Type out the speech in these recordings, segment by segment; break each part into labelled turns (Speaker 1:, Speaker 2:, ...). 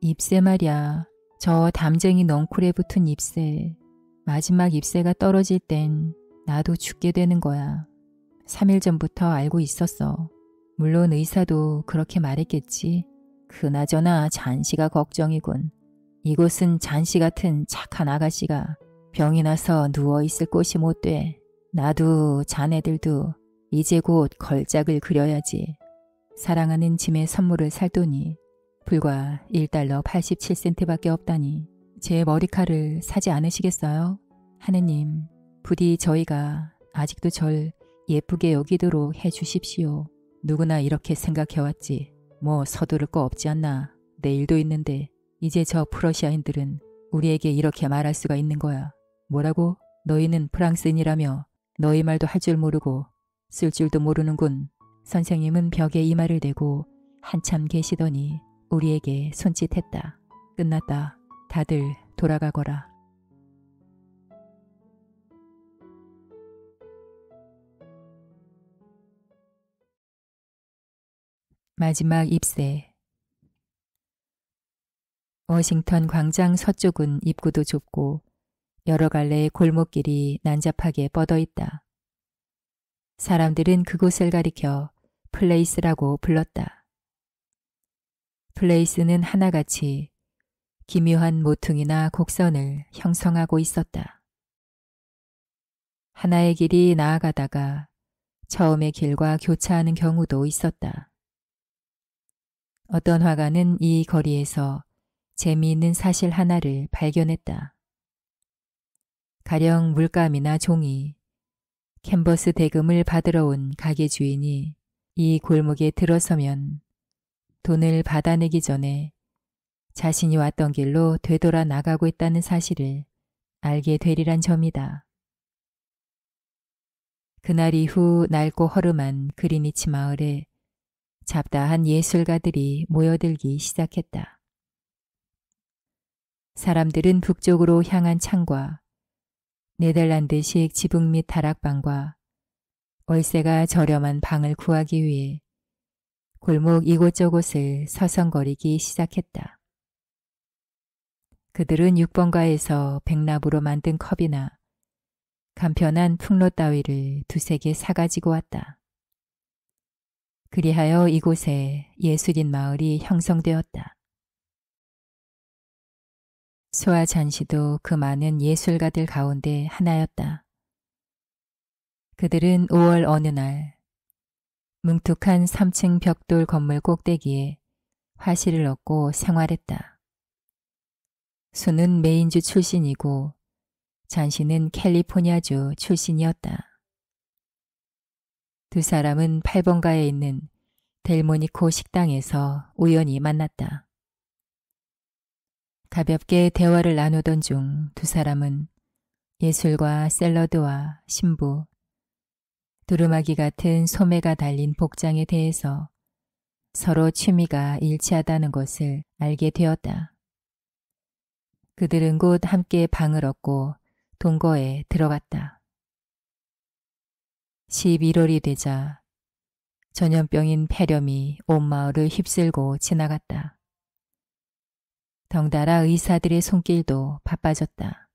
Speaker 1: 잎새 말야. 저 담쟁이 넝쿨에 붙은 잎새. 마지막 잎새가 떨어질 땐 나도 죽게 되는 거야. 3일 전부터 알고 있었어. 물론 의사도 그렇게 말했겠지. 그나저나 잔씨가 걱정이군. 이곳은 잔씨 같은 착한 아가씨가 병이 나서 누워있을 곳이 못 돼. 나도 자네들도 이제 곧 걸작을 그려야지. 사랑하는 짐의 선물을 살 돈이 불과 1달러 87센트밖에 없다니 제 머리칼을 사지 않으시겠어요? 하느님, 부디 저희가 아직도 절 예쁘게 여기도록 해주십시오. 누구나 이렇게 생각해왔지. 뭐 서두를 거 없지 않나. 내일도 있는데 이제 저 프러시아인들은 우리에게 이렇게 말할 수가 있는 거야. 뭐라고? 너희는 프랑스인이라며 너희 말도 할 줄 모르고 쓸 줄도 모르는군. 선생님은 벽에 이마를 대고 한참 계시더니 우리에게 손짓했다. 끝났다. 다들 돌아가거라. 마지막 잎새. 워싱턴 광장 서쪽은 입구도 좁고 여러 갈래의 골목길이 난잡하게 뻗어 있다. 사람들은 그곳을 가리켜 플레이스라고 불렀다. 플레이스는 하나같이 기묘한 모퉁이나 곡선을 형성하고 있었다. 하나의 길이 나아가다가 처음의 길과 교차하는 경우도 있었다. 어떤 화가는 이 거리에서 재미있는 사실 하나를 발견했다. 가령 물감이나 종이, 캔버스 대금을 받으러 온 가게 주인이 이 골목에 들어서면 돈을 받아내기 전에 자신이 왔던 길로 되돌아 나가고 있다는 사실을 알게 되리란 점이다. 그날 이후 낡고 허름한 그리니치 마을에 잡다한 예술가들이 모여들기 시작했다. 사람들은 북쪽으로 향한 창과 네덜란드식 지붕 및 다락방과 월세가 저렴한 방을 구하기 위해 골목 이곳저곳을 서성거리기 시작했다. 그들은 6번가에서 백납으로 만든 컵이나 간편한 풍로 따위를 두세 개 사가지고 왔다. 그리하여 이곳에 예술인 마을이 형성되었다. 소아 잔시도 그 많은 예술가들 가운데 하나였다. 그들은 5월 어느 날 뭉툭한 3층 벽돌 건물 꼭대기에 화실을 얻고 생활했다. 수는 메인주 출신이고 잔시는 캘리포니아주 출신이었다. 두 사람은 8번가에 있는 델모니코 식당에서 우연히 만났다. 가볍게 대화를 나누던 중 두 사람은 예술과 샐러드와 신부, 두루마기 같은 소매가 달린 복장에 대해서 서로 취미가 일치하다는 것을 알게 되었다. 그들은 곧 함께 방을 얻고 동거에 들어갔다. 11월이 되자 전염병인 폐렴이 온 마을을 휩쓸고 지나갔다. 덩달아 의사들의 손길도 바빠졌다.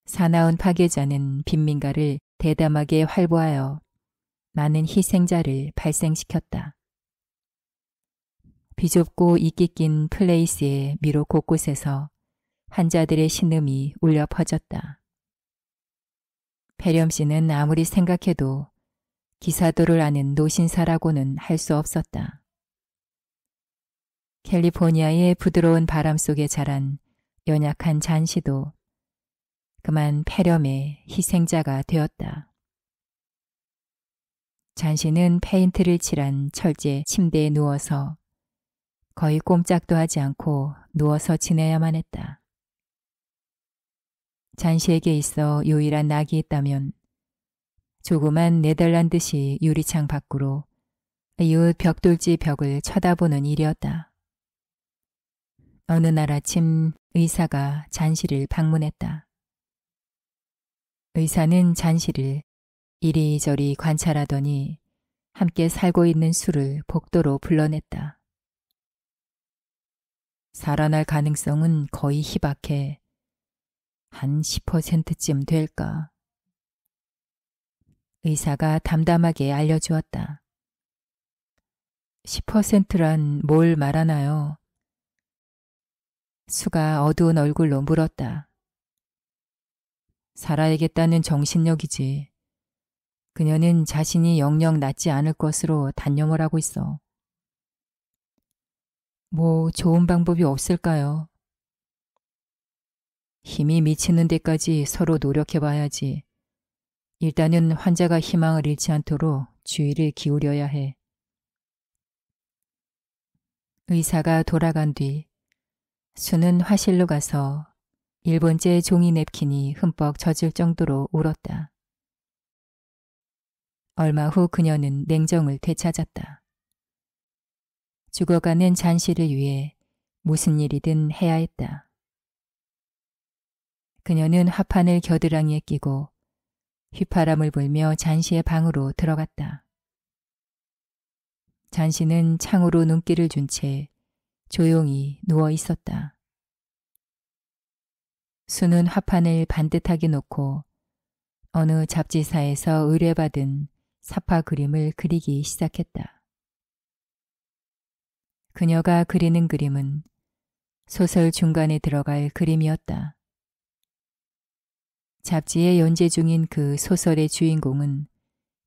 Speaker 1: 사나운 파괴자는 빈민가를 대담하게 활보하여 많은 희생자를 발생시켰다. 비좁고 이끼 낀 플레이스의 미로 곳곳에서 환자들의 신음이 울려 퍼졌다. 폐렴 씨는 아무리 생각해도 기사도를 아는 노신사라고는 할 수 없었다. 캘리포니아의 부드러운 바람 속에 자란 연약한 잔시도 그만 폐렴의 희생자가 되었다. 잔시는 페인트를 칠한 철제 침대에 누워서 거의 꼼짝도 하지 않고 누워서 지내야만 했다. 잔시에게 있어 유일한 낙이 있다면 조그만 네덜란드식 유리창 밖으로 이웃 벽돌집 벽을 쳐다보는 일이었다. 어느 날 아침 의사가 잔시를 방문했다. 의사는 잔시를 이리저리 관찰하더니 함께 살고 있는 수를 복도로 불러냈다. 살아날 가능성은 거의 희박해. 한 10%쯤 될까. 의사가 담담하게 알려주었다. 10%란 뭘 말하나요? 수가 어두운 얼굴로 물었다. 살아야겠다는 정신력이지. 그녀는 자신이 영영 낫지 않을 것으로 단념을 하고 있어. 뭐 좋은 방법이 없을까요? 힘이 미치는 데까지 서로 노력해봐야지. 일단은 환자가 희망을 잃지 않도록 주의를 기울여야 해. 의사가 돌아간 뒤 수는 화실로 가서 1번째 종이 냅킨이 흠뻑 젖을 정도로 울었다. 얼마 후 그녀는 냉정을 되찾았다. 죽어가는 잔씨를 위해 무슨 일이든 해야 했다. 그녀는 화판을 겨드랑이에 끼고 휘파람을 불며 잔씨의 방으로 들어갔다. 잔씨는 창으로 눈길을 준 채 조용히 누워 있었다. 수는 화판을 반듯하게 놓고 어느 잡지사에서 의뢰받은 사파 그림을 그리기 시작했다. 그녀가 그리는 그림은 소설 중간에 들어갈 그림이었다. 잡지에 연재 중인 그 소설의 주인공은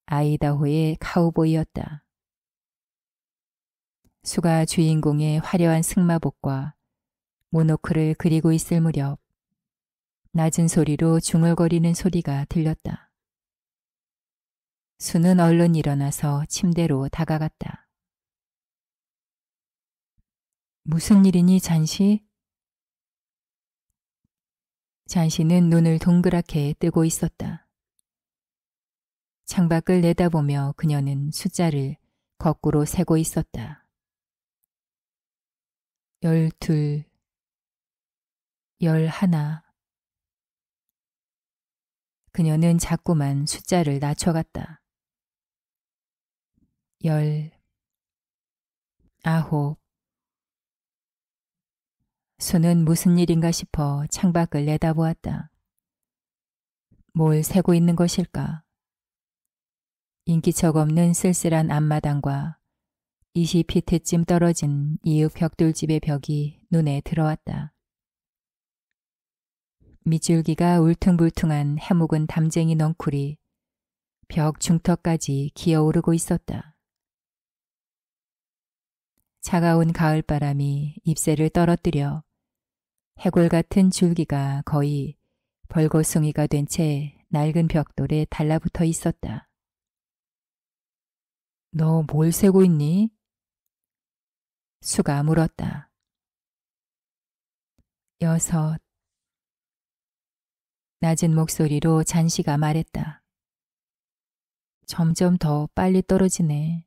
Speaker 1: 아이다호의 카우보이였다. 수가 주인공의 화려한 승마복과 모노클을 그리고 있을 무렵 낮은 소리로 중얼거리는 소리가 들렸다. 수는 얼른 일어나서 침대로 다가갔다. 무슨 일이니, 잔시? 잔시는 눈을 동그랗게 뜨고 있었다. 창밖을 내다보며 그녀는 숫자를 거꾸로 세고 있었다. 12, 11. 그녀는 자꾸만 숫자를 낮춰갔다. 19. 수는 무슨 일인가 싶어 창밖을 내다보았다. 뭘 세고 있는 것일까? 인기척 없는 쓸쓸한 앞마당과 20피트쯤 떨어진 이웃 벽돌집의 벽이 눈에 들어왔다. 밑줄기가 울퉁불퉁한 해묵은 담쟁이 넝쿨이 벽 중턱까지 기어오르고 있었다. 차가운 가을바람이 잎새를 떨어뜨려 해골 같은 줄기가 거의 벌거숭이가 된 채 낡은 벽돌에 달라붙어 있었다. 너 뭘 세고 있니? 수가 물었다. 6. 낮은 목소리로 잔씨가 말했다. 점점 더 빨리 떨어지네.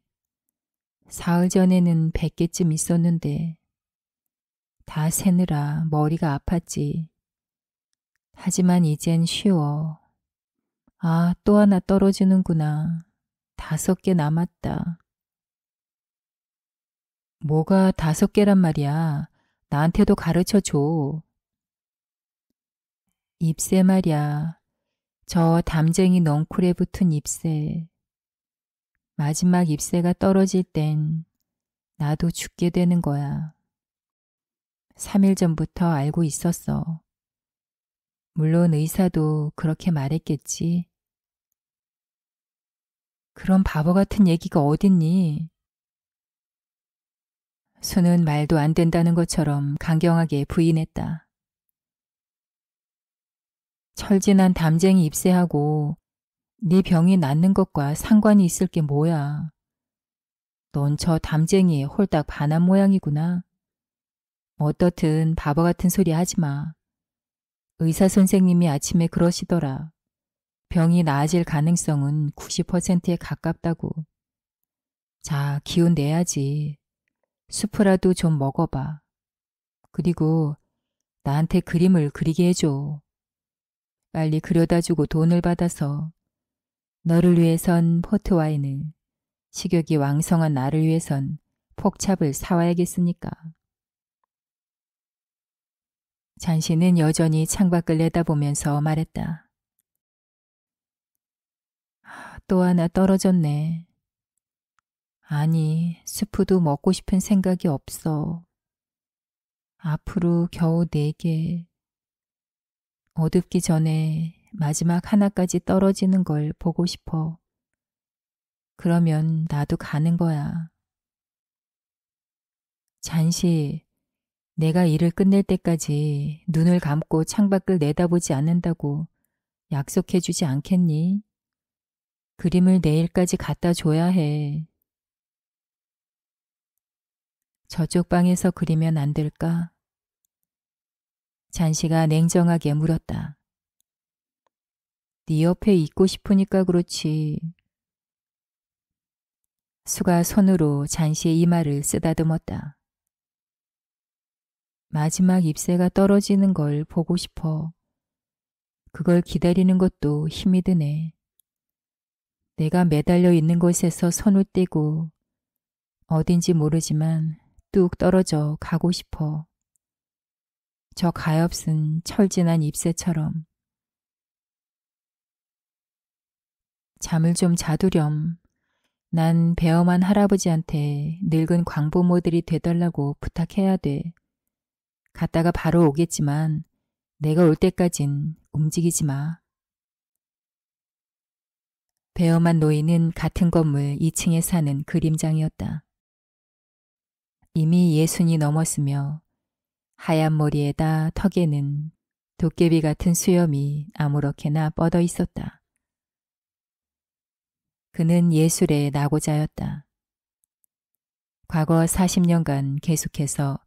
Speaker 1: 사흘 전에는 100개쯤 있었는데 다 세느라 머리가 아팠지. 하지만 이젠 쉬워. 아, 또 하나 떨어지는구나. 5개 남았다. 뭐가 5개란 말이야. 나한테도 가르쳐줘. 잎새 말이야. 저 담쟁이 넝쿨에 붙은 잎새. 마지막 잎새가 떨어질 땐 나도 죽게 되는 거야. 3일 전부터 알고 있었어. 물론 의사도 그렇게 말했겠지. 그런 바보 같은 얘기가 어딨니? 수는 말도 안 된다는 것처럼 강경하게 부인했다. 철진한 담쟁이 잎새하고 네 병이 낫는 것과 상관이 있을 게 뭐야. 넌 저 담쟁이에 홀딱 반한 모양이구나. 어떻든 바보 같은 소리 하지 마. 의사 선생님이 아침에 그러시더라. 병이 나아질 가능성은 90%에 가깝다고. 자, 기운 내야지. 수프라도 좀 먹어봐. 그리고 나한테 그림을 그리게 해줘. 빨리 그려다 주고 돈을 받아서 너를 위해선 포트와인을, 식욕이 왕성한 나를 위해선 폭찹을 사와야겠으니까. 잔씨는 여전히 창밖을 내다보면서 말했다. 또 하나 떨어졌네. 아니, 스프도 먹고 싶은 생각이 없어. 앞으로 겨우 4개. 어둡기 전에 마지막 하나까지 떨어지는 걸 보고 싶어. 그러면 나도 가는 거야. 잔시, 내가 일을 끝낼 때까지 눈을 감고 창밖을 내다보지 않는다고 약속해주지 않겠니? 그림을 내일까지 갖다 줘야 해. 저쪽 방에서 그리면 안 될까? 잔시가 냉정하게 물었다. 네 옆에 있고 싶으니까 그렇지. 수가 손으로 잔시의 이마를 쓰다듬었다. 마지막 잎새가 떨어지는 걸 보고 싶어. 그걸 기다리는 것도 힘이 드네. 내가 매달려 있는 곳에서 손을 떼고 어딘지 모르지만 뚝 떨어져 가고 싶어. 저 가엾은 철진한 잎새처럼. 잠을 좀 자두렴. 난 배엄한 할아버지한테 늙은 광부모들이 되달라고 부탁해야 돼. 갔다가 바로 오겠지만 내가 올 때까진 움직이지 마. 배엄한 노인은 같은 건물 2층에 사는 그림장이었다. 이미 60이 넘었으며 하얀 머리에다 턱에는 도깨비 같은 수염이 아무렇게나 뻗어 있었다. 그는 예술의 낙오자였다. 과거 40년간 계속해서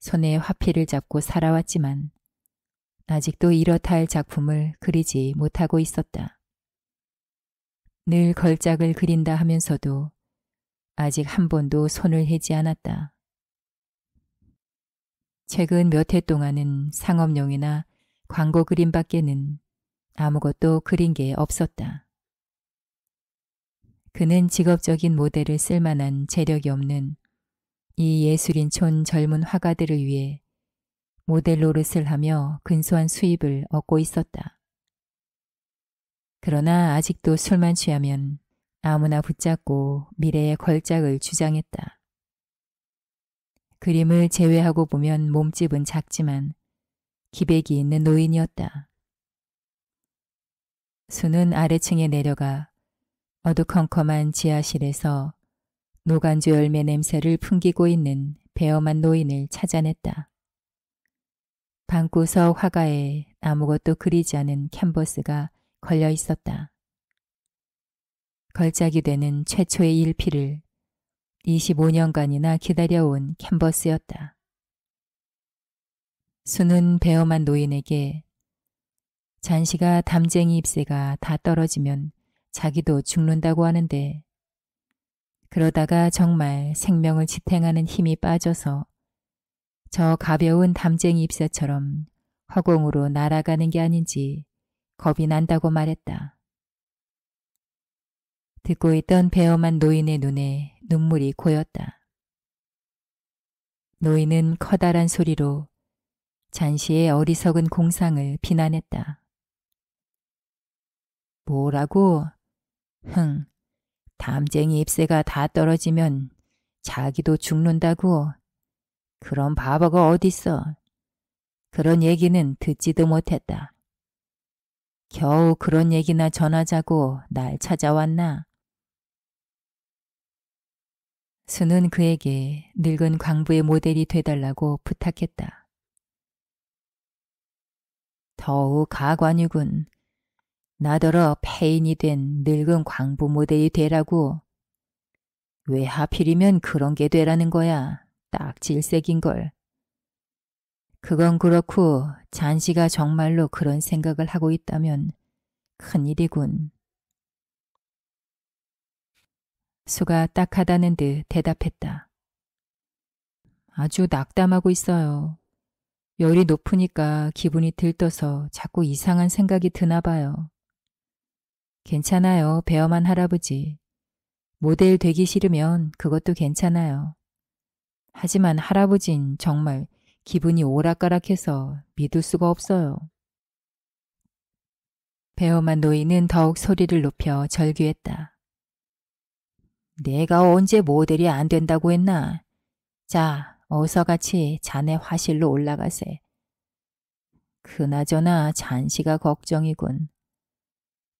Speaker 1: 손에 화필을 잡고 살아왔지만 아직도 이렇다 할 작품을 그리지 못하고 있었다. 늘 걸작을 그린다 하면서도 아직 한 번도 손을 해지 않았다. 최근 몇 해 동안은 상업용이나 광고 그림밖에는 아무것도 그린 게 없었다. 그는 직업적인 모델을 쓸만한 재력이 없는 이 예술인촌 젊은 화가들을 위해 모델 노릇을 하며 근소한 수입을 얻고 있었다. 그러나 아직도 술만 취하면 아무나 붙잡고 미래의 걸작을 주장했다. 그림을 제외하고 보면 몸집은 작지만 기백이 있는 노인이었다. 수는 아래층에 내려가 어두컴컴한 지하실에서 노간주 열매 냄새를 풍기고 있는 배엄한 노인을 찾아냈다. 방구석 화가에 아무것도 그리지 않은 캔버스가 걸려 있었다. 걸작이 되는 최초의 일피를 25년간이나 기다려온 캔버스였다. 수는 배엄한 노인에게 잔시가 담쟁이 잎새가 다 떨어지면 자기도 죽는다고 하는데 그러다가 정말 생명을 지탱하는 힘이 빠져서 저 가벼운 담쟁이 잎새처럼 허공으로 날아가는 게 아닌지 겁이 난다고 말했다. 듣고 있던 배엄한 노인의 눈에 눈물이 고였다. 노인은 커다란 소리로 잔시의 어리석은 공상을 비난했다. 뭐라고? 담쟁이 잎새가 다 떨어지면 자기도 죽는다고? 그런 바보가 어딨어? 그런 얘기는 듣지도 못했다. 겨우 그런 얘기나 전하자고 날 찾아왔나? 수는 그에게 늙은 광부의 모델이 되달라고 부탁했다. 더욱 가관이군. 나더러 폐인이 된 늙은 광부 모델이 되라고. 왜 하필이면 그런 게 되라는 거야. 딱 질색인걸. 그건 그렇고 잔시가 정말로 그런 생각을 하고 있다면 큰일이군. 수가 딱하다는 듯 대답했다. 아주 낙담하고 있어요. 열이 높으니까 기분이 들떠서 자꾸 이상한 생각이 드나 봐요. 괜찮아요, 배엄한 할아버지. 모델 되기 싫으면 그것도 괜찮아요. 하지만 할아버진 정말 기분이 오락가락해서 믿을 수가 없어요. 배엄한 노인은 더욱 소리를 높여 절규했다. 내가 언제 모델이 안 된다고 했나? 자, 어서 같이 자네 화실로 올라가세. 그나저나 잔씨가 걱정이군.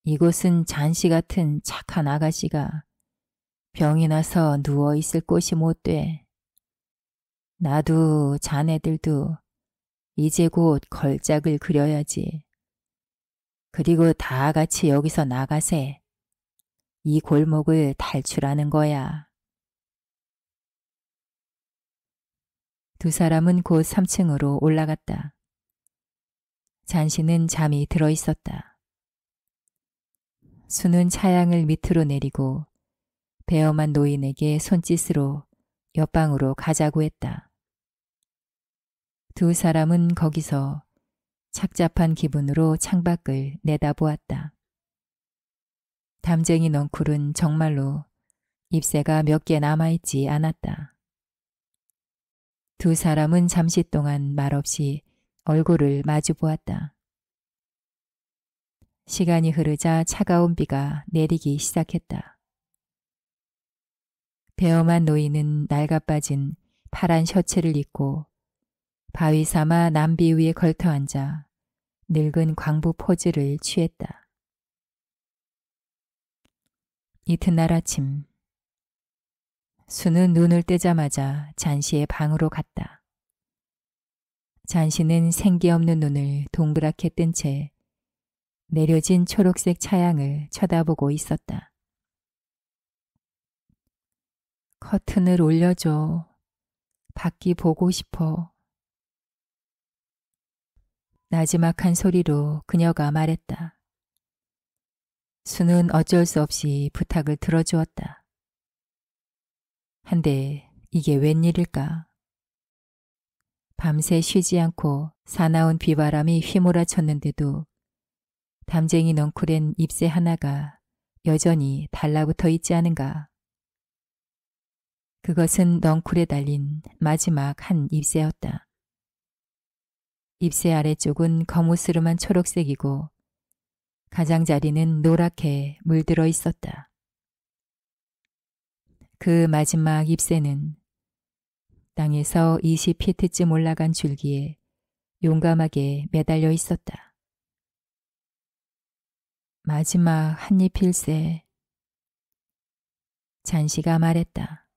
Speaker 1: 이곳은 잔씨 같은 착한 아가씨가 병이 나서 누워있을 곳이 못 돼. 나도 자네들도 이제 곧 걸작을 그려야지. 그리고 다 같이 여기서 나가세. 이 골목을 탈출하는 거야. 두 사람은 곧 3층으로 올라갔다. 잔씨는 잠이 들어 있었다. 수는 차양을 밑으로 내리고 배엄한 노인에게 손짓으로 옆방으로 가자고 했다. 두 사람은 거기서 착잡한 기분으로 창밖을 내다보았다. 담쟁이 넝쿨은 정말로 잎새가 몇 개 남아있지 않았다. 두 사람은 잠시 동안 말없이 얼굴을 마주보았다. 시간이 흐르자 차가운 비가 내리기 시작했다. 배엄한 노인은 낡아빠진 파란 셔츠를 입고 바위 삼아 남비 위에 걸터앉아 늙은 광부 포즈를 취했다. 이튿날 아침 수는 눈을 뜨자마자 잔씨의 방으로 갔다. 잔씨는 생기 없는 눈을 동그랗게 뜬 채 내려진 초록색 차양을 쳐다보고 있었다. 커튼을 올려줘. 밖이 보고 싶어. 나지막한 소리로 그녀가 말했다. 수는 어쩔 수 없이 부탁을 들어주었다. 한데 이게 웬일일까? 밤새 쉬지 않고 사나운 비바람이 휘몰아쳤는데도 담쟁이 넝쿨엔 잎새 하나가 여전히 달라붙어 있지 않은가. 그것은 넝쿨에 달린 마지막 한 잎새였다. 잎새 아래쪽은 거무스름한 초록색이고 가장자리는 노랗게 물들어 있었다. 그 마지막 잎새는 땅에서 20피트쯤 올라간 줄기에 용감하게 매달려 있었다. 마지막 한 잎일세. 잔씨가 말했다.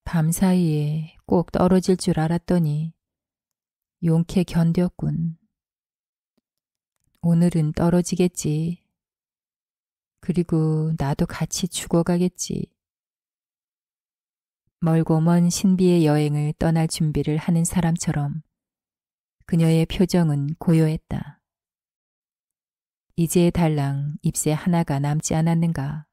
Speaker 1: 밤사이에 꼭 떨어질 줄 알았더니 용케 견뎠군. 오늘은 떨어지겠지. 그리고 나도 같이 죽어가겠지. 멀고 먼 신비의 여행을 떠날 준비를 하는 사람처럼 그녀의 표정은 고요했다. 이제 달랑 잎새 하나가 남지 않았는가.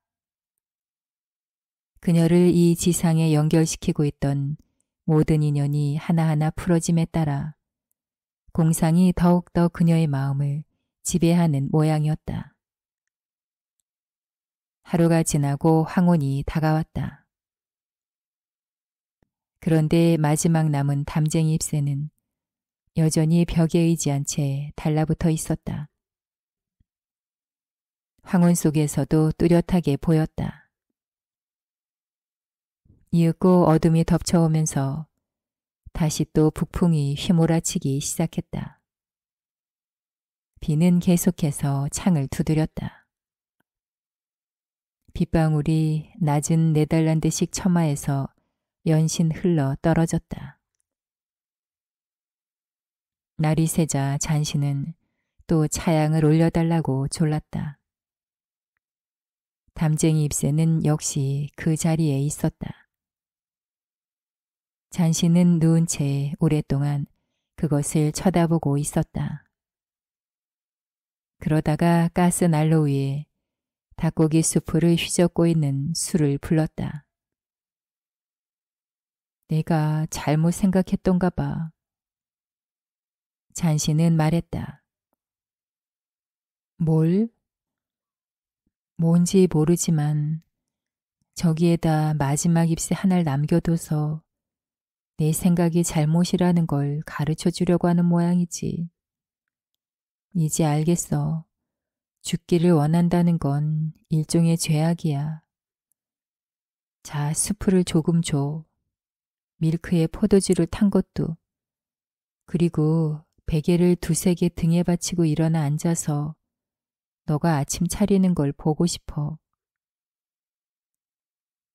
Speaker 1: 그녀를 이 지상에 연결시키고 있던 모든 인연이 하나하나 풀어짐에 따라 공상이 더욱더 그녀의 마음을 지배하는 모양이었다. 하루가 지나고 황혼이 다가왔다. 그런데 마지막 남은 담쟁이 잎새는 여전히 벽에 의지한 채 달라붙어 있었다. 황혼 속에서도 뚜렷하게 보였다. 이윽고 어둠이 덮쳐오면서 다시 또 북풍이 휘몰아치기 시작했다. 비는 계속해서 창을 두드렸다. 빗방울이 낮은 네덜란드식 처마에서 연신 흘러 떨어졌다. 날이 새자 잔씨는 또 차양을 올려달라고 졸랐다. 담쟁이 잎새는 역시 그 자리에 있었다. 잔씨는 누운 채 오랫동안 그것을 쳐다보고 있었다. 그러다가 가스 난로 위에 닭고기 수프를 휘젓고 있는 수를 불렀다. 내가 잘못 생각했던가 봐. 잔씨는 말했다. 뭘? 뭔지 모르지만 저기에다 마지막 잎새 하나를 남겨둬서 내 생각이 잘못이라는 걸 가르쳐 주려고 하는 모양이지. 이제 알겠어. 죽기를 원한다는 건 일종의 죄악이야. 자, 수프를 조금 줘. 밀크에 포도주를 탄 것도. 그리고 베개를 두세 개 등에 받치고 일어나 앉아서 너가 아침 차리는 걸 보고 싶어.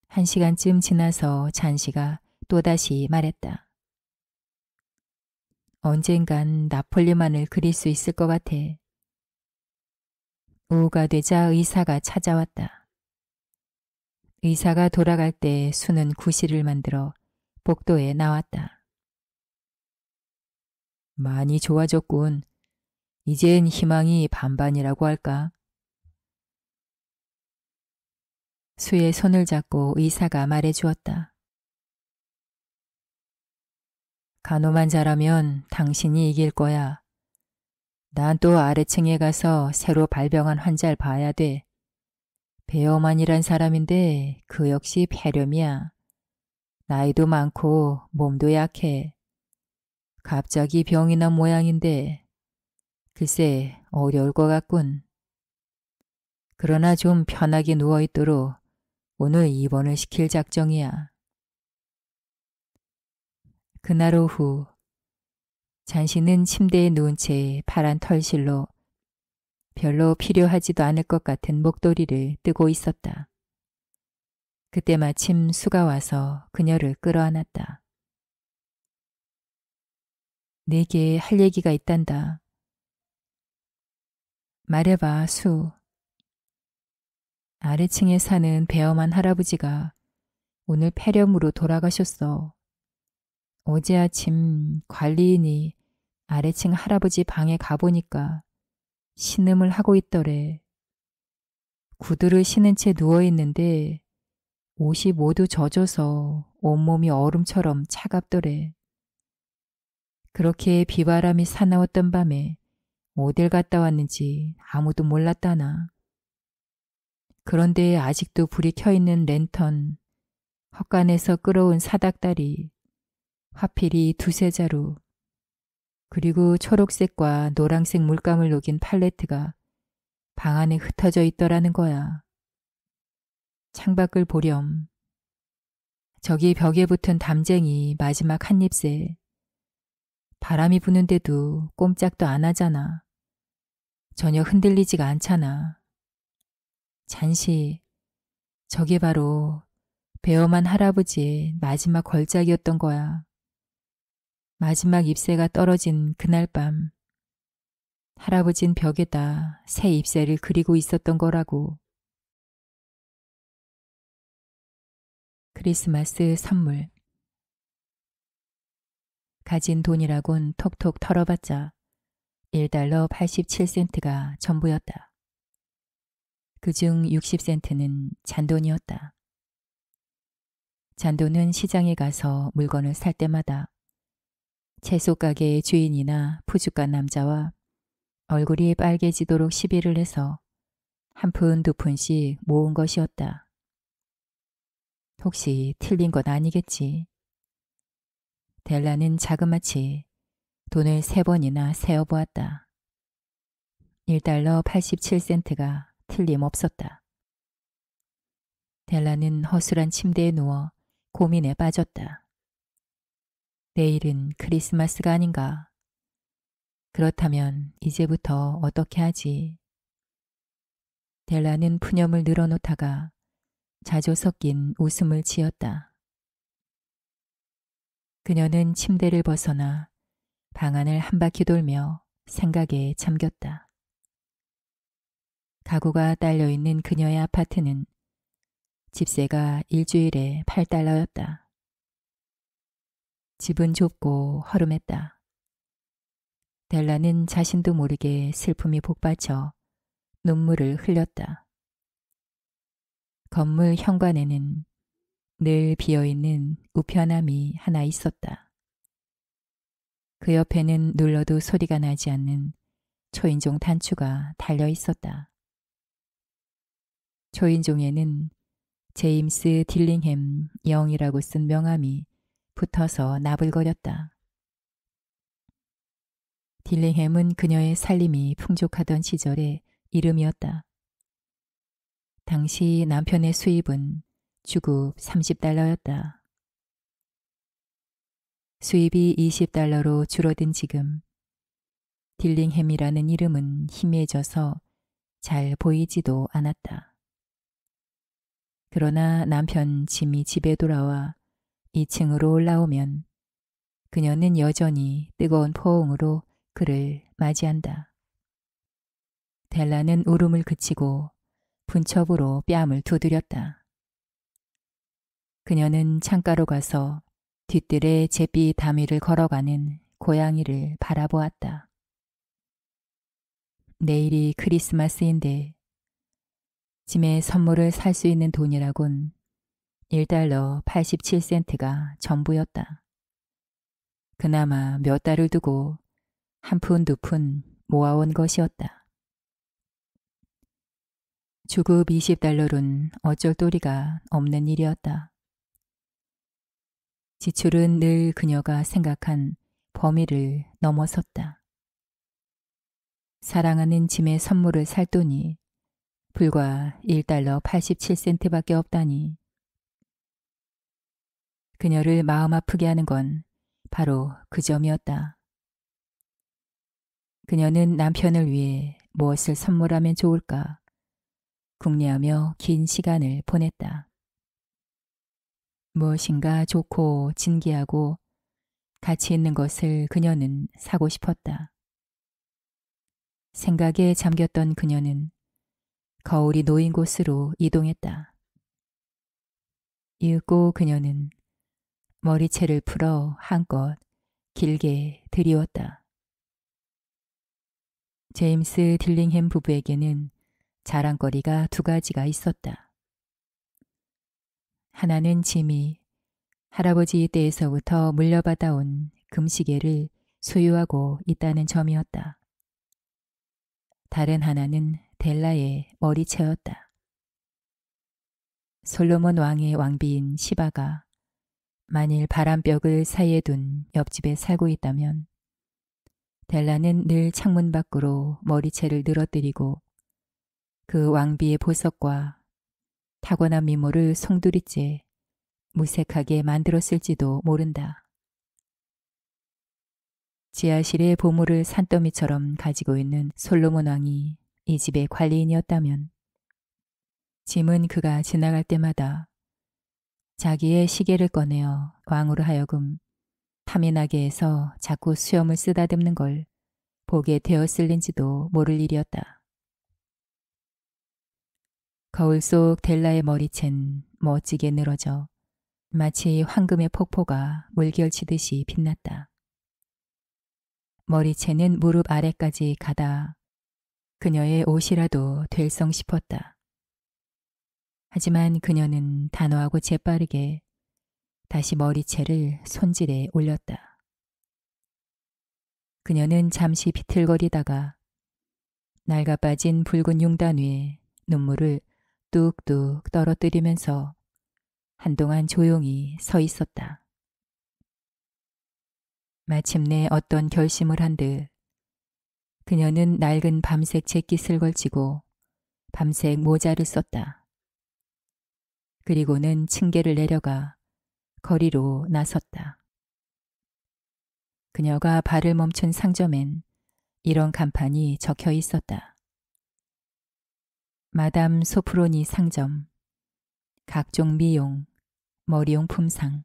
Speaker 1: 1시간쯤 지나서 잔시가 또다시 말했다. 언젠간 나폴리만을 그릴 수 있을 것 같아. 오후가 되자 의사가 찾아왔다. 의사가 돌아갈 때 수는 구실을 만들어 복도에 나왔다. 많이 좋아졌군. 이젠 희망이 반반이라고 할까? 수의 손을 잡고 의사가 말해주었다. 간호만 잘하면 당신이 이길 거야. 난 또 아래층에 가서 새로 발병한 환자를 봐야 돼. 베어만이란 사람인데 그 역시 폐렴이야. 나이도 많고 몸도 약해. 갑자기 병이 난 모양인데 글쎄 어려울 것 같군. 그러나 좀 편하게 누워있도록 오늘 입원을 시킬 작정이야. 그날 오후 잔시는 침대에 누운 채 파란 털실로 별로 필요하지도 않을 것 같은 목도리를 뜨고 있었다. 그때 마침 수가 와서 그녀를 끌어안았다. 내게 할 얘기가 있단다. 말해봐, 수. 아래층에 사는 베어만 할아버지가 오늘 폐렴으로 돌아가셨어. 어제 아침 관리인이 아래층 할아버지 방에 가보니까 신음을 하고 있더래. 구두를 신은 채 누워있는데 옷이 모두 젖어서 온몸이 얼음처럼 차갑더래. 그렇게 비바람이 사나웠던 밤에 어딜 갔다 왔는지 아무도 몰랐다나. 그런데 아직도 불이 켜있는 랜턴, 헛간에서 끌어온 사닥다리, 화필이 두세 자루, 그리고 초록색과 노란색 물감을 녹인 팔레트가 방 안에 흩어져 있더라는 거야. 창밖을 보렴. 저기 벽에 붙은 담쟁이 마지막 한 잎새. 바람이 부는데도 꼼짝도 안 하잖아. 전혀 흔들리지가 않잖아. 잔시, 저게 바로 베어만 할아버지의 마지막 걸작이었던 거야. 마지막 잎새가 떨어진 그날 밤 할아버진 벽에다 새 잎새를 그리고 있었던 거라고. 크리스마스 선물. 가진 돈이라곤 톡톡 털어봤자 $1 87센트가 전부였다. 그중 60센트는 잔돈이었다. 잔돈은 시장에 가서 물건을 살 때마다 채소 가게의 주인이나 푸주간 남자와 얼굴이 빨개지도록 시비를 해서 한 푼 두 푼씩 모은 것이었다. 혹시 틀린 건 아니겠지. 델라는 자그마치 돈을 3번이나 세어보았다. $1 87센트가 틀림없었다. 델라는 허술한 침대에 누워 고민에 빠졌다. 내일은 크리스마스가 아닌가? 그렇다면 이제부터 어떻게 하지? 델라는 푸념을 늘어놓다가 자주 섞인 웃음을 지었다. 그녀는 침대를 벗어나 방 안을 한 바퀴 돌며 생각에 잠겼다. 가구가 딸려있는 그녀의 아파트는 집세가 일주일에 $8였다. 집은 좁고 허름했다. 델라는 자신도 모르게 슬픔이 복받쳐 눈물을 흘렸다. 건물 현관에는 늘 비어있는 우편함이 하나 있었다. 그 옆에는 눌러도 소리가 나지 않는 초인종 단추가 달려 있었다. 초인종에는 제임스 딜링햄 영이라고 쓴 명함이 붙어서 나불거렸다. 딜링햄은 그녀의 살림이 풍족하던 시절의 이름이었다. 당시 남편의 수입은 주급 30달러였다. 수입이 20달러로 줄어든 지금 딜링햄이라는 이름은 희미해져서 잘 보이지도 않았다. 그러나 남편 짐이 집에 돌아와 2층으로 올라오면 그녀는 여전히 뜨거운 포옹으로 그를 맞이한다. 델라는 울음을 그치고 분첩으로 뺨을 두드렸다. 그녀는 창가로 가서 뒤뜰에 잿빛 다미를 걸어가는 고양이를 바라보았다. 내일이 크리스마스인데 짐에 선물을 살 수 있는 돈이라곤 1달러 87센트가 전부였다. 그나마 몇 달을 두고 한 푼 두 푼 모아온 것이었다. 주급 20달러는 어쩔 도리가 없는 일이었다. 지출은 늘 그녀가 생각한 범위를 넘어섰다. 사랑하는 짐의 선물을 살 돈이 불과 1달러 87센트밖에 없다니. 그녀를 마음 아프게 하는 건 바로 그 점이었다. 그녀는 남편을 위해 무엇을 선물하면 좋을까 궁리하며 긴 시간을 보냈다. 무엇인가 좋고 진귀하고 가치 있는 것을 그녀는 사고 싶었다. 생각에 잠겼던 그녀는 거울이 놓인 곳으로 이동했다. 이윽고 그녀는 머리채를 풀어 한껏 길게 들이웠다. 제임스 딜링햄 부부에게는 자랑거리가 두 가지가 있었다. 하나는 짐이 할아버지 때에서부터 물려받아온 금시계를 소유하고 있다는 점이었다. 다른 하나는 델라의 머리채였다. 솔로몬 왕의 왕비인 시바가 만일 바람벽을 사이에 둔 옆집에 살고 있다면 델라는 늘 창문 밖으로 머리채를 늘어뜨리고 그 왕비의 보석과 타고난 미모를 송두리째 무색하게 만들었을지도 모른다. 지하실의 보물을 산더미처럼 가지고 있는 솔로몬 왕이 이 집의 관리인이었다면 짐은 그가 지나갈 때마다 자기의 시계를 꺼내어 왕으로 하여금 탐이 나게 해서 자꾸 수염을 쓰다듬는 걸 보게 되었을는지도 모를 일이었다. 거울 속 델라의 머리채는 멋지게 늘어져 마치 황금의 폭포가 물결치듯이 빛났다. 머리채는 무릎 아래까지 가다 그녀의 옷이라도 될성 싶었다. 하지만 그녀는 단호하고 재빠르게 다시 머리채를 손질해 올렸다. 그녀는 잠시 비틀거리다가 낡아 빠진 붉은 융단 위에 눈물을 뚝뚝 떨어뜨리면서 한동안 조용히 서 있었다. 마침내 어떤 결심을 한 듯 그녀는 낡은 밤색 재킷을 걸치고 밤색 모자를 썼다. 그리고는 층계를 내려가 거리로 나섰다. 그녀가 발을 멈춘 상점엔 이런 간판이 적혀 있었다. 마담 소프로니 상점, 각종 미용, 머리용 품상.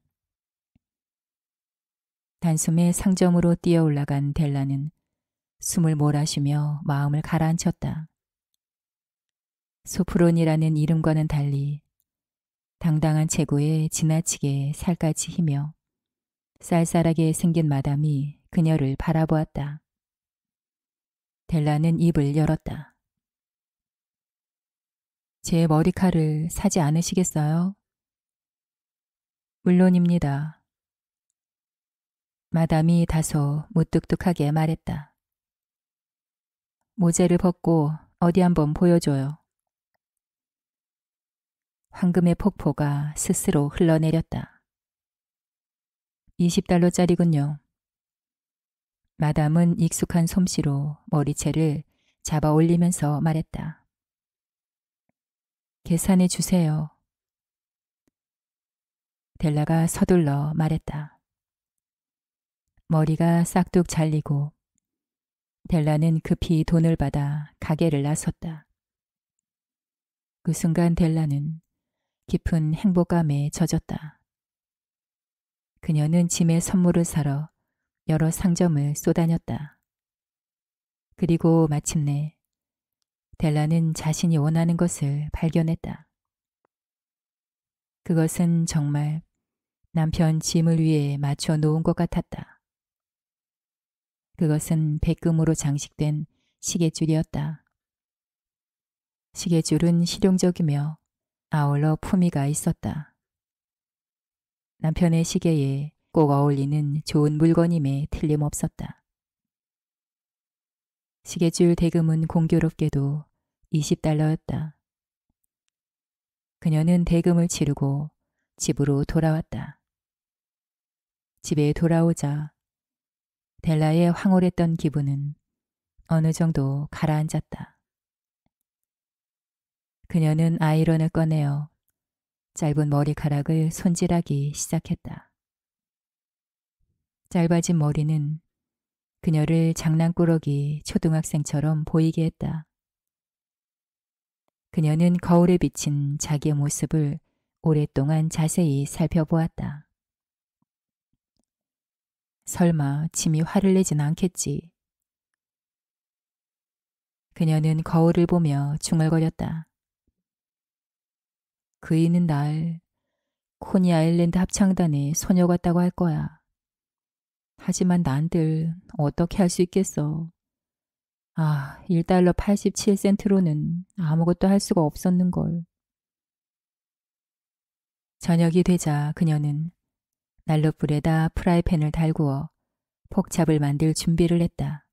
Speaker 1: 단숨에 상점으로 뛰어 올라간 델라는 숨을 몰아쉬며 마음을 가라앉혔다. 소프론이라는 이름과는 달리 당당한 체구에 지나치게 살갗이 희며 쌀쌀하게 생긴 마담이 그녀를 바라보았다. 델라는 입을 열었다. 제 머리칼을 사지 않으시겠어요? 물론입니다. 마담이 다소 무뚝뚝하게 말했다. 모자를 벗고 어디 한번 보여줘요. 황금의 폭포가 스스로 흘러내렸다. $20짜리군요. 마담은 익숙한 솜씨로 머리채를 잡아 올리면서 말했다. 계산해 주세요. 델라가 서둘러 말했다. 머리가 싹둑 잘리고 델라는 급히 돈을 받아 가게를 나섰다. 그 순간 델라는 깊은 행복감에 젖었다. 그녀는 짐의 선물을 사러 여러 상점을 쏘다녔다. 그리고 마침내 델라는 자신이 원하는 것을 발견했다. 그것은 정말 남편 짐을 위해 맞춰 놓은 것 같았다. 그것은 백금으로 장식된 시계줄이었다. 시계줄은 실용적이며 아울러 품위가 있었다. 남편의 시계에 꼭 어울리는 좋은 물건임에 틀림없었다. 시계줄 대금은 공교롭게도 $20였다. 그녀는 대금을 치르고 집으로 돌아왔다. 집에 돌아오자 델라의 황홀했던 기분은 어느 정도 가라앉았다. 그녀는 아이런을 꺼내어 짧은 머리카락을 손질하기 시작했다. 짧아진 머리는 그녀를 장난꾸러기 초등학생처럼 보이게 했다. 그녀는 거울에 비친 자기의 모습을 오랫동안 자세히 살펴보았다. 설마 짐이 화를 내진 않겠지. 그녀는 거울을 보며 중얼거렸다. 그이는 날 코니 아일랜드 합창단의 소녀 같다고 할 거야. 하지만 난들 어떻게 할 수 있겠어. $1.87로는 아무것도 할 수가 없었는걸. 저녁이 되자 그녀는 난로불에다 프라이팬을 달구어 폭찹을 만들 준비를 했다.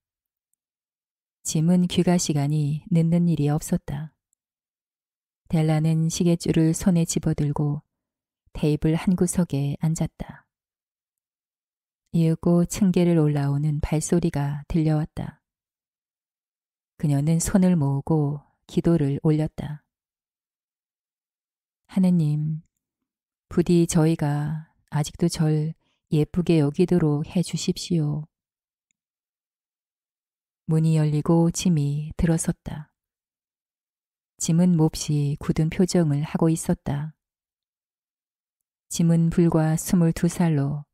Speaker 1: 짐은 귀가 시간이 늦는 일이 없었다. 델라는 시계줄을 손에 집어들고 테이블 한 구석에 앉았다. 이윽고 층계를 올라오는 발소리가 들려왔다. 그녀는 손을 모으고 기도를 올렸다. 하느님, 부디 저희가 아직도 절 예쁘게 여기도록 해 주십시오. 문이 열리고 짐이 들어섰다. 짐은 몹시 굳은 표정을 하고 있었다. 짐은 불과 22살로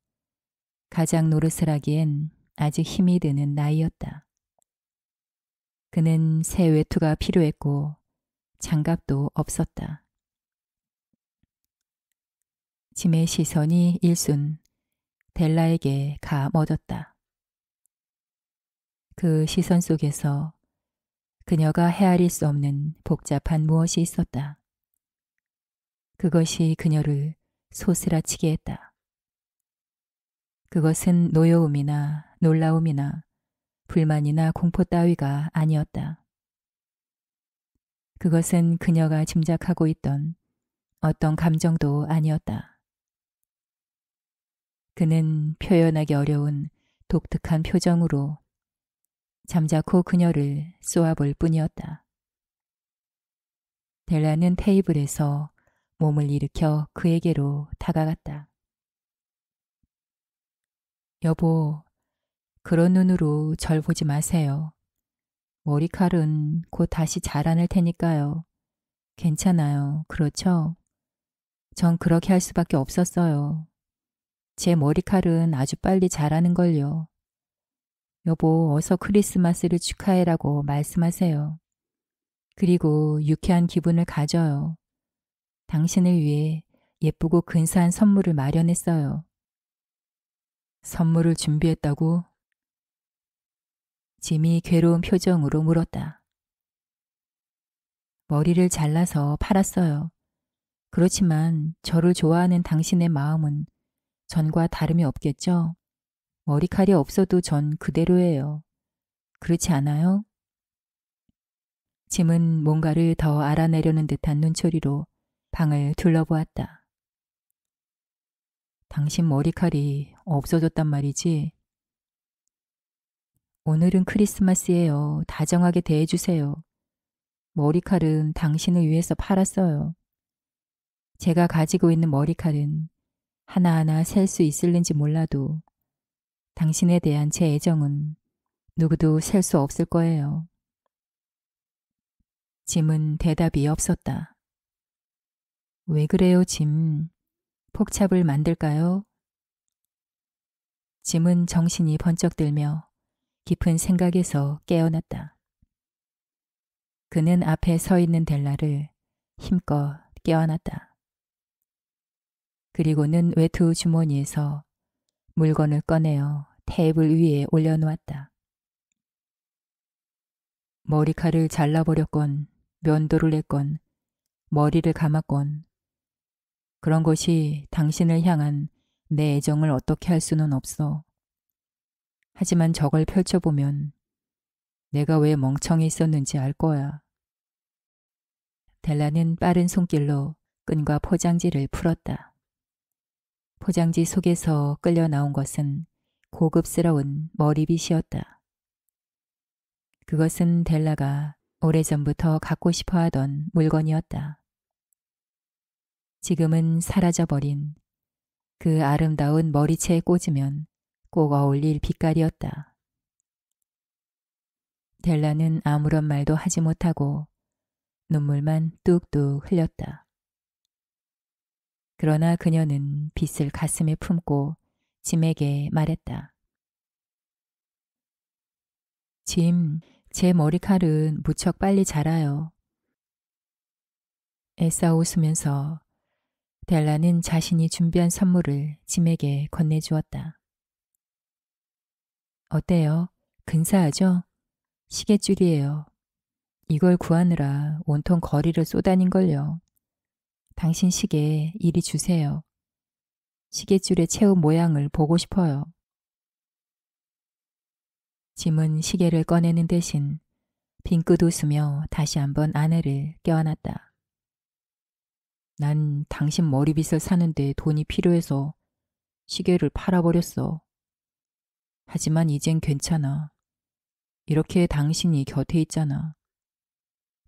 Speaker 1: 가장 노릇을 하기엔 아직 힘이 드는 나이였다. 그는 새 외투가 필요했고 장갑도 없었다. 짐의 시선이 일순 델라에게 가 멎었다. 그 시선 속에서 그녀가 헤아릴 수 없는 복잡한 무엇이 있었다. 그것이 그녀를 소스라치게 했다. 그것은 노여움이나 놀라움이나 불만이나 공포 따위가 아니었다. 그것은 그녀가 짐작하고 있던 어떤 감정도 아니었다. 그는 표현하기 어려운 독특한 표정으로 잠자코 그녀를 쏘아볼 뿐이었다. 델라는 테이블에서 몸을 일으켜 그에게로 다가갔다. 여보, 그런 눈으로 절 보지 마세요. 머리칼은 곧 다시 자라날 테니까요. 괜찮아요. 그렇죠? 전 그렇게 할 수밖에 없었어요. 제 머리칼은 아주 빨리 자라는걸요. 여보, 어서 크리스마스를 축하해라고 말씀하세요. 그리고 유쾌한 기분을 가져요. 당신을 위해 예쁘고 근사한 선물을 마련했어요. 선물을 준비했다고? 짐이 괴로운 표정으로 물었다. 머리를 잘라서 팔았어요. 그렇지만 저를 좋아하는 당신의 마음은 전과 다름이 없겠죠? 머리칼이 없어도 전 그대로예요. 그렇지 않아요? 짐은 뭔가를 더 알아내려는 듯한 눈초리로 방을 둘러보았다. 당신 머리칼이 없어졌단 말이지. 오늘은 크리스마스예요. 다정하게 대해주세요. 머리칼은 당신을 위해서 팔았어요. 제가 가지고 있는 머리칼은 하나하나 셀 수 있을는지 몰라도 당신에 대한 제 애정은 누구도 셀 수 없을 거예요. 짐은 대답이 없었다. 왜 그래요, 짐? 폭찹을 만들까요? 짐은 정신이 번쩍 들며 깊은 생각에서 깨어났다. 그는 앞에 서 있는 델라를 힘껏 껴안았다. 그리고는 외투 주머니에서 물건을 꺼내어 테이블 위에 올려놓았다. 머리칼을 잘라버렸건 면도를 했건 머리를 감았건 그런 것이 당신을 향한 내 애정을 어떻게 할 수는 없어. 하지만 저걸 펼쳐보면 내가 왜 멍청히 있었는지 알 거야. 델라는 빠른 손길로 끈과 포장지를 풀었다. 포장지 속에서 끌려 나온 것은 고급스러운 머리빗이었다. 그것은 델라가 오래전부터 갖고 싶어 하던 물건이었다. 지금은 사라져버린 그 아름다운 머리채에 꽂으면 꼭 어울릴 빛깔이었다. 델라는 아무런 말도 하지 못하고 눈물만 뚝뚝 흘렸다. 그러나 그녀는 빗을 가슴에 품고 짐에게 말했다. 짐, 제 머리칼은 무척 빨리 자라요. 애써 웃으면서 델라는 자신이 준비한 선물을 짐에게 건네주었다. 어때요? 근사하죠? 시계줄이에요. 이걸 구하느라 온통 거리를 쏘다닌걸요. 당신 시계 이리 주세요. 시계줄의 채우 모양을 보고 싶어요. 짐은 시계를 꺼내는 대신 빙긋 웃으며 다시 한번 아내를 껴안았다. 난 당신 머리빗을 사는데 돈이 필요해서 시계를 팔아버렸어. 하지만 이젠 괜찮아. 이렇게 당신이 곁에 있잖아.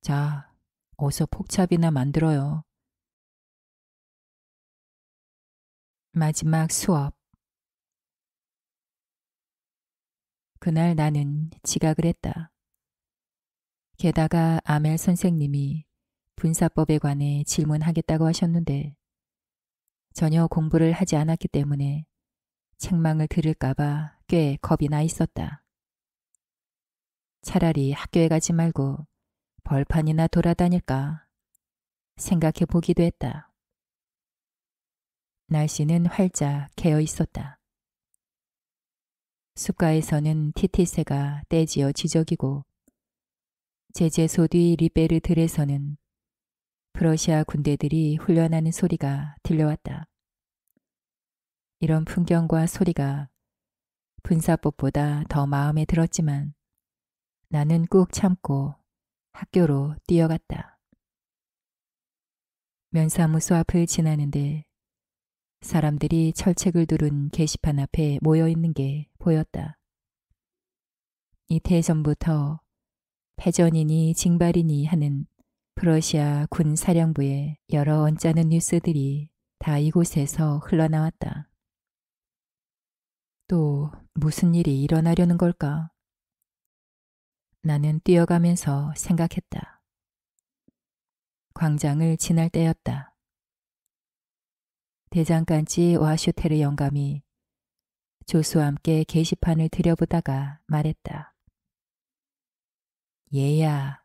Speaker 1: 자, 어서 폭찹이나 만들어요. 마지막 수업. 그날 나는 지각을 했다. 게다가 아멜 선생님이 분사법에 관해 질문하겠다고 하셨는데 전혀 공부를 하지 않았기 때문에 책망을 들을까봐 꽤 겁이 나 있었다. 차라리 학교에 가지 말고 벌판이나 돌아다닐까 생각해 보기도 했다. 날씨는 활짝 개어 있었다. 숲가에서는 티티새가 떼지어 지저귀고 제재소 뒤 리베르들에서는 프러시아 군대들이 훈련하는 소리가 들려왔다. 이런 풍경과 소리가 분사법보다 더 마음에 들었지만 나는 꾹 참고 학교로 뛰어갔다. 면사무소 앞을 지나는데 사람들이 철책을 두른 게시판 앞에 모여 있는 게 보였다. 이태 전부터 패전이니 징발이니 하는 프러시아 군 사령부의 여러 언짢은 뉴스들이 다 이곳에서 흘러나왔다. 또 무슨 일이 일어나려는 걸까? 나는 뛰어가면서 생각했다. 광장을 지날 때였다. 대장간지 와슈테르 영감이 조수와 함께 게시판을 들여보다가 말했다. 얘야,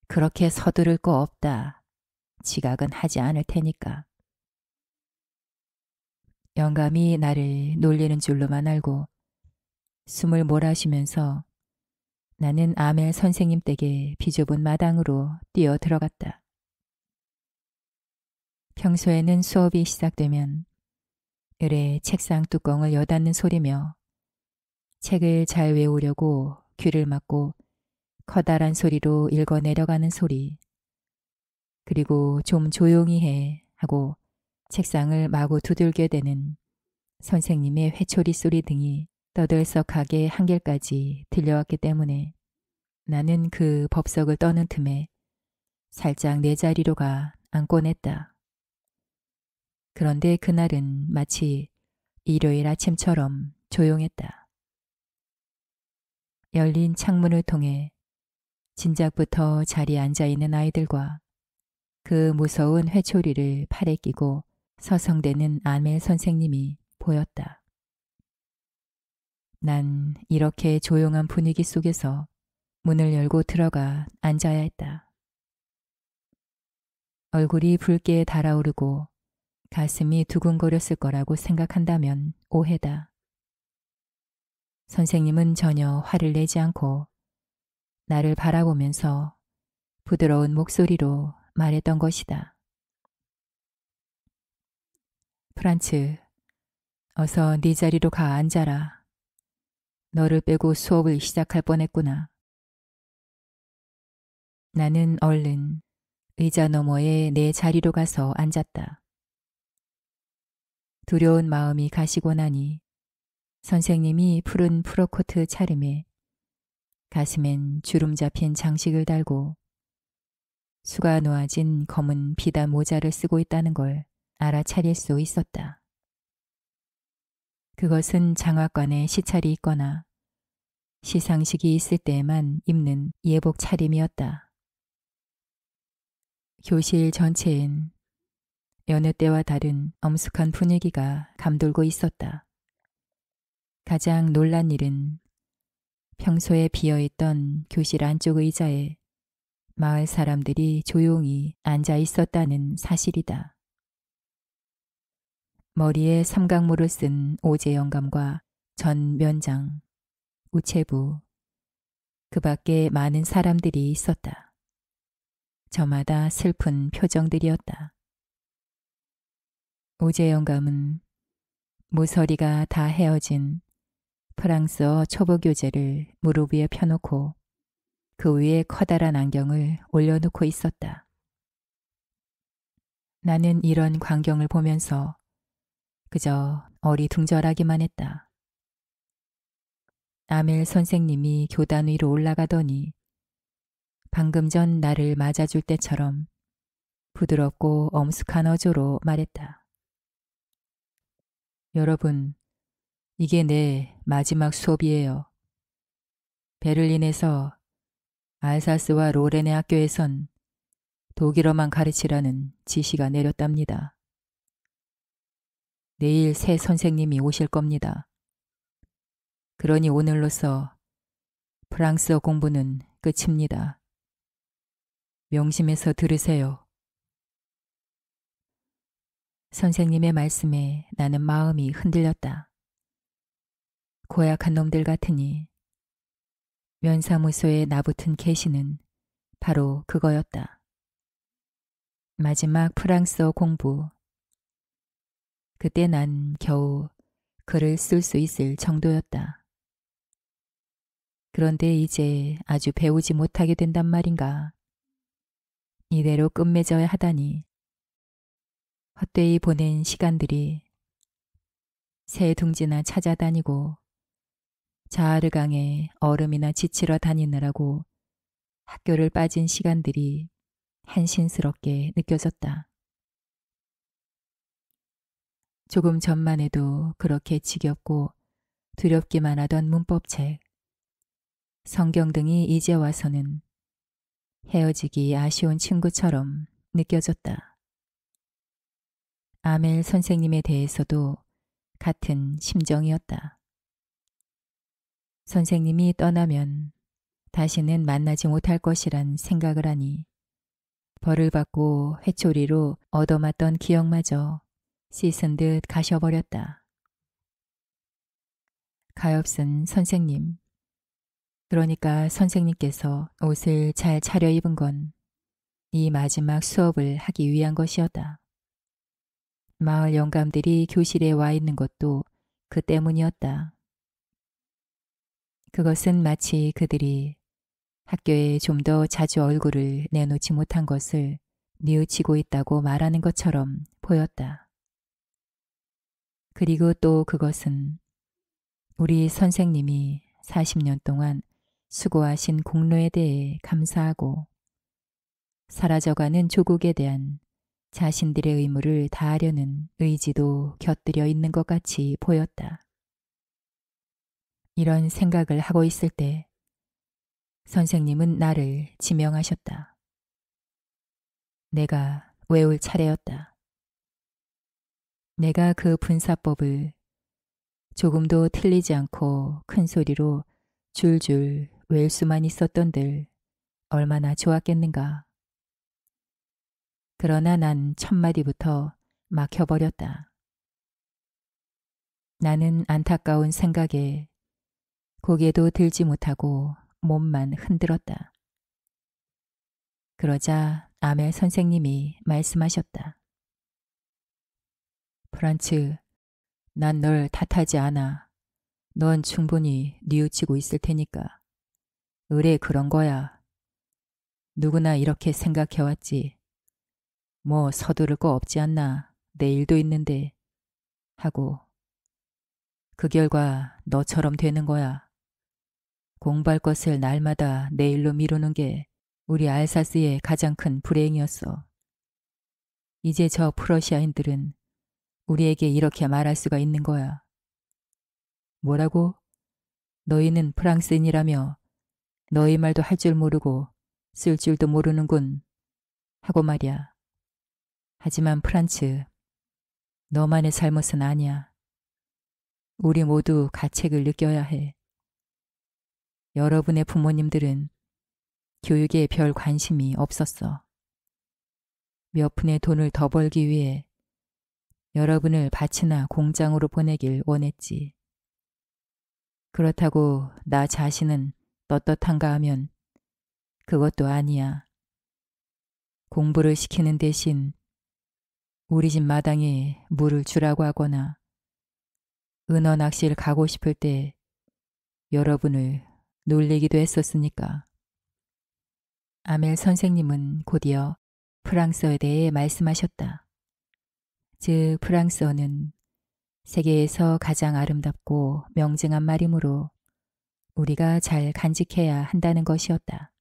Speaker 1: 그렇게 서두를 거 없다. 지각은 하지 않을 테니까. 영감이 나를 놀리는 줄로만 알고 숨을 몰아쉬면서 나는 아멜 선생님 댁의 비좁은 마당으로 뛰어 들어갔다. 평소에는 수업이 시작되면 을의 책상 뚜껑을 여닫는 소리며 책을 잘 외우려고 귀를 막고 커다란 소리로 읽어 내려가는 소리, 그리고 좀 조용히 해 하고 책상을 마구 두들겨 대는 선생님의 회초리 소리 등이 떠들썩하게 한결까지 들려왔기 때문에 나는 그 법석을 떠는 틈에 살짝 내 자리로 가 앉곤 했다. 그런데 그날은 마치 일요일 아침처럼 조용했다. 열린 창문을 통해 진작부터 자리에 앉아있는 아이들과 그 무서운 회초리를 팔에 끼고 서성대는 아멜 선생님이 보였다. 난 이렇게 조용한 분위기 속에서 문을 열고 들어가 앉아야 했다. 얼굴이 붉게 달아오르고 가슴이 두근거렸을 거라고 생각한다면 오해다. 선생님은 전혀 화를 내지 않고 나를 바라보면서 부드러운 목소리로 말했던 것이다. 프란츠, 어서 네 자리로 가 앉아라. 너를 빼고 수업을 시작할 뻔했구나. 나는 얼른 의자 너머에 내 자리로 가서 앉았다. 두려운 마음이 가시고 나니 선생님이 푸른 프로코트 차림에 가슴엔 주름 잡힌 장식을 달고 수가 놓아진 검은 비단 모자를 쓰고 있다는 걸 알아차릴 수 있었다. 그것은 장학관에 시찰이 있거나 시상식이 있을 때에만 입는 예복 차림이었다. 교실 전체엔 여느 때와 다른 엄숙한 분위기가 감돌고 있었다. 가장 놀란 일은 평소에 비어있던 교실 안쪽 의자에 마을 사람들이 조용히 앉아 있었다는 사실이다. 머리에 삼각모를 쓴 오제 영감과 전 면장, 우체부, 그 밖에 많은 사람들이 있었다. 저마다 슬픈 표정들이었다. 오제 영감은 모서리가 다 헤어진 프랑스어 초보 교재를 무릎 위에 펴놓고 그 위에 커다란 안경을 올려놓고 있었다. 나는 이런 광경을 보면서 그저 어리둥절하기만 했다. 아멜 선생님이 교단 위로 올라가더니 방금 전 나를 맞아줄 때처럼 부드럽고 엄숙한 어조로 말했다. 여러분, 이게 내 마지막 수업이에요. 베를린에서 알사스와 로렌의 학교에선 독일어만 가르치라는 지시가 내렸답니다. 내일 새 선생님이 오실 겁니다. 그러니 오늘로써 프랑스어 공부는 끝입니다. 명심해서 들으세요. 선생님의 말씀에 나는 마음이 흔들렸다. 고약한 놈들 같으니 면사무소에 나붙은 계시는 바로 그거였다. 마지막 프랑스어 공부. 그때 난 겨우 글을 쓸 수 있을 정도였다. 그런데 이제 아주 배우지 못하게 된단 말인가. 이대로 끝맺어야 하다니. 헛되이 보낸 시간들이 새 둥지나 찾아다니고 자하르강에 얼음이나 지치러 다니느라고 학교를 빠진 시간들이 한신스럽게 느껴졌다. 조금 전만 해도 그렇게 지겹고 두렵기만 하던 문법책, 성경 등이 이제 와서는 헤어지기 아쉬운 친구처럼 느껴졌다. 아멜 선생님에 대해서도 같은 심정이었다. 선생님이 떠나면 다시는 만나지 못할 것이란 생각을 하니 벌을 받고 회초리로 얻어맞던 기억마저 씻은 듯 가셔버렸다. 가엾은 선생님. 그러니까 선생님께서 옷을 잘 차려입은 건 이 마지막 수업을 하기 위한 것이었다. 마을 영감들이 교실에 와 있는 것도 그 때문이었다. 그것은 마치 그들이 학교에 좀 더 자주 얼굴을 내놓지 못한 것을 뉘우치고 있다고 말하는 것처럼 보였다. 그리고 또 그것은 우리 선생님이 40년 동안 수고하신 공로에 대해 감사하고 사라져가는 조국에 대한 자신들의 의무를 다하려는 의지도 곁들여 있는 것 같이 보였다. 이런 생각을 하고 있을 때 선생님은 나를 지명하셨다. 내가 외울 차례였다. 내가 그 분사법을 조금도 틀리지 않고 큰 소리로 줄줄 외울 수만 있었던들 얼마나 좋았겠는가. 그러나 난 첫마디부터 막혀버렸다. 나는 안타까운 생각에 고개도 들지 못하고 몸만 흔들었다. 그러자 아멜 선생님이 말씀하셨다. 프란츠, 난 널 탓하지 않아. 넌 충분히 뉘우치고 있을 테니까. 의뢰 그런 거야. 누구나 이렇게 생각해왔지. 뭐 서두를 거 없지 않나. 내일도 있는데. 하고. 그 결과 너처럼 되는 거야. 공부할 것을 날마다 내일로 미루는 게 우리 알사스의 가장 큰 불행이었어. 이제 저 프러시아인들은 우리에게 이렇게 말할 수가 있는 거야. 뭐라고? 너희는 프랑스인이라며 너희 말도 할 줄 모르고 쓸 줄도 모르는군. 하고 말이야. 하지만 프란츠, 너만의 잘못은 아니야. 우리 모두 가책을 느껴야 해. 여러분의 부모님들은 교육에 별 관심이 없었어. 몇 푼의 돈을 더 벌기 위해 여러분을 밭이나 공장으로 보내길 원했지. 그렇다고 나 자신은 떳떳한가 하면 그것도 아니야. 공부를 시키는 대신 우리 집 마당에 물을 주라고 하거나 은어 낚시를 가고 싶을 때 여러분을 놀리기도 했었으니까. 아멜 선생님은 곧이어 프랑스어에 대해 말씀하셨다. 즉 프랑스어는 세계에서 가장 아름답고 명징한 말이므로 우리가 잘 간직해야 한다는 것이었다.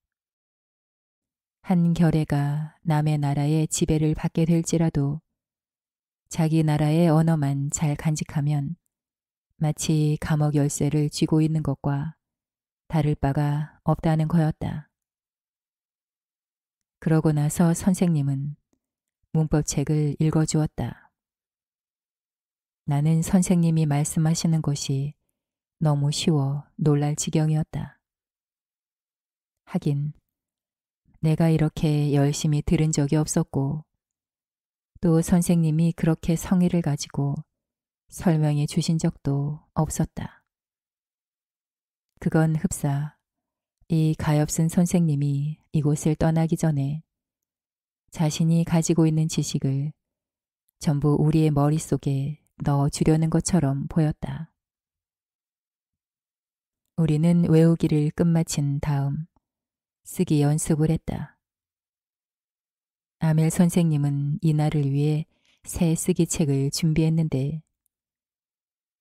Speaker 1: 한 결애가 남의 나라의 지배를 받게 될지라도 자기 나라의 언어만 잘 간직하면 마치 감옥 열쇠를 쥐고 있는 것과 다를 바가 없다는 거였다. 그러고 나서 선생님은 문법책을 읽어주었다. 나는 선생님이 말씀하시는 것이 너무 쉬워 놀랄 지경이었다. 하긴 내가 이렇게 열심히 들은 적이 없었고 또 선생님이 그렇게 성의를 가지고 설명해 주신 적도 없었다. 그건 흡사 이 가엾은 선생님이 이곳을 떠나기 전에 자신이 가지고 있는 지식을 전부 우리의 머릿속에 넣어주려는 것처럼 보였다. 우리는 외우기를 끝마친 다음 쓰기 연습을 했다. 아멜 선생님은 이날을 위해 새 쓰기책을 준비했는데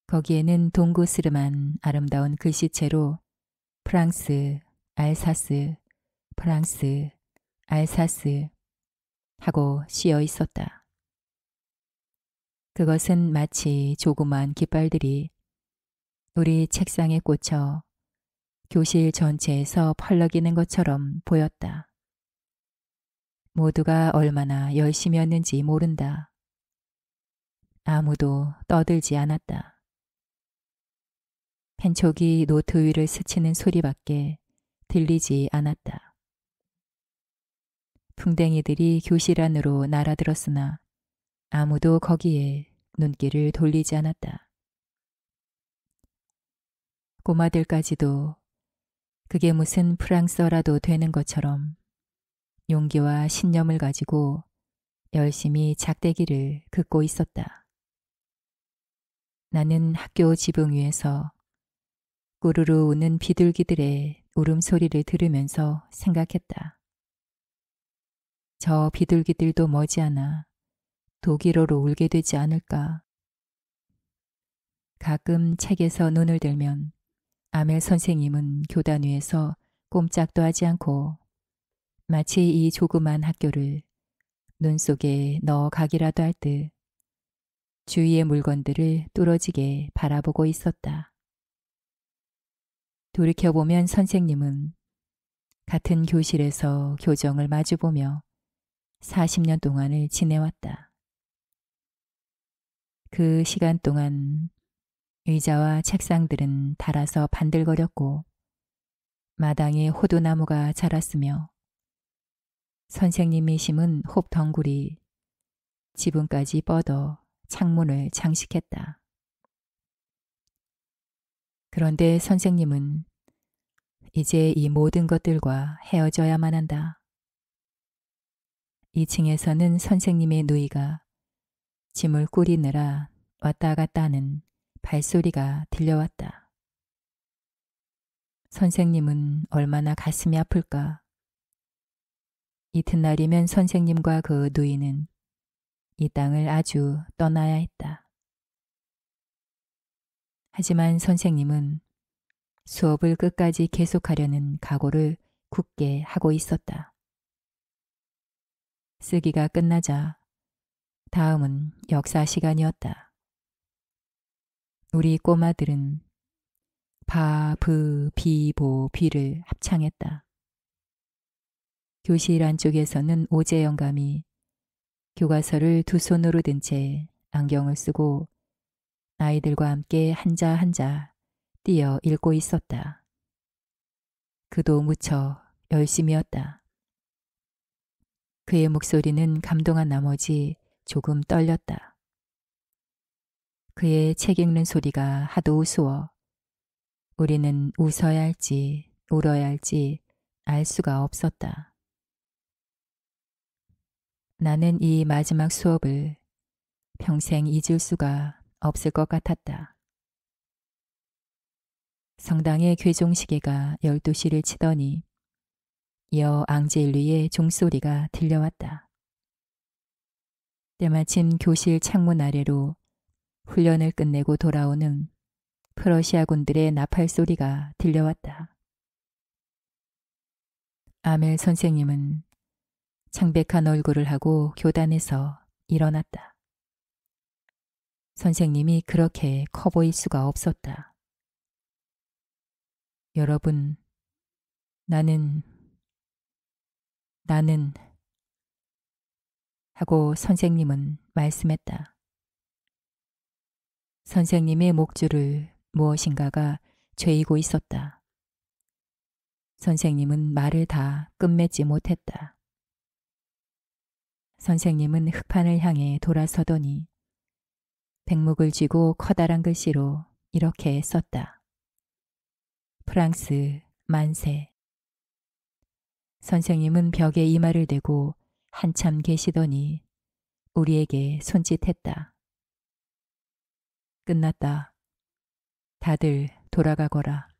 Speaker 1: 거기에는 동고스름한 아름다운 글씨체로 프랑스, 알사스, 프랑스, 알사스 하고 씌어 있었다. 그것은 마치 조그마한 깃발들이 우리 책상에 꽂혀 교실 전체에서 펄럭이는 것처럼 보였다. 모두가 얼마나 열심이었는지 모른다. 아무도 떠들지 않았다. 펜촉이 노트 위를 스치는 소리밖에 들리지 않았다. 풍뎅이들이 교실 안으로 날아들었으나 아무도 거기에 눈길을 돌리지 않았다. 꼬마들까지도 그게 무슨 프랑스어라도 되는 것처럼 용기와 신념을 가지고 열심히 작대기를 긋고 있었다. 나는 학교 지붕 위에서 꾸르르 우는 비둘기들의 울음소리를 들으면서 생각했다. 저 비둘기들도 머지않아 독일어로 울게 되지 않을까. 가끔 책에서 눈을 들면 아멜 선생님은 교단 위에서 꼼짝도 하지 않고 마치 이 조그만 학교를 눈 속에 넣어 가기라도 할 듯 주위의 물건들을 뚫어지게 바라보고 있었다. 돌이켜보면 선생님은 같은 교실에서 교정을 마주보며 40년 동안을 지내왔다. 그 시간 동안 의자와 책상들은 닳아서 반들거렸고 마당에 호두나무가 자랐으며 선생님이 심은 홉덩굴이 지붕까지 뻗어 창문을 장식했다. 그런데 선생님은 이제 이 모든 것들과 헤어져야만 한다. 2층에서는 선생님의 누이가 짐을 꾸리느라 왔다 갔다 하는 발소리가 들려왔다. 선생님은 얼마나 가슴이 아플까. 이튿날이면 선생님과 그 누이는 이 땅을 아주 떠나야 했다. 하지만 선생님은 수업을 끝까지 계속하려는 각오를 굳게 하고 있었다. 쓰기가 끝나자 다음은 역사 시간이었다. 우리 꼬마들은 바, 브, 비, 보, 비를 합창했다. 교실 안쪽에서는 오재 영감이 교과서를 두 손으로 든 채 안경을 쓰고 아이들과 함께 한자 한자 띄어 읽고 있었다. 그도 무척 열심이었다. 그의 목소리는 감동한 나머지 조금 떨렸다. 그의 책 읽는 소리가 하도 우스워 우리는 웃어야 할지 울어야 할지 알 수가 없었다. 나는 이 마지막 수업을 평생 잊을 수가 없을 것 같았다. 성당의 괴종시계가 12시를 치더니 이어 앙젤리의 종소리가 들려왔다. 때마침 교실 창문 아래로 훈련을 끝내고 돌아오는 프러시아군들의 나팔 소리가 들려왔다. 아멜 선생님은 창백한 얼굴을 하고 교단에서 일어났다. 선생님이 그렇게 커 보일 수가 없었다. 여러분, 나는 하고 선생님은 말씀했다. 선생님의 목줄을 무엇인가가 죄이고 있었다. 선생님은 말을 다 끝맺지 못했다. 선생님은 흑판을 향해 돌아서더니 백목을 쥐고 커다란 글씨로 이렇게 썼다. 프랑스 만세. 선생님은 벽에 이마를 대고 한참 계시더니 우리에게 손짓했다. 끝났다. 다들 돌아가거라.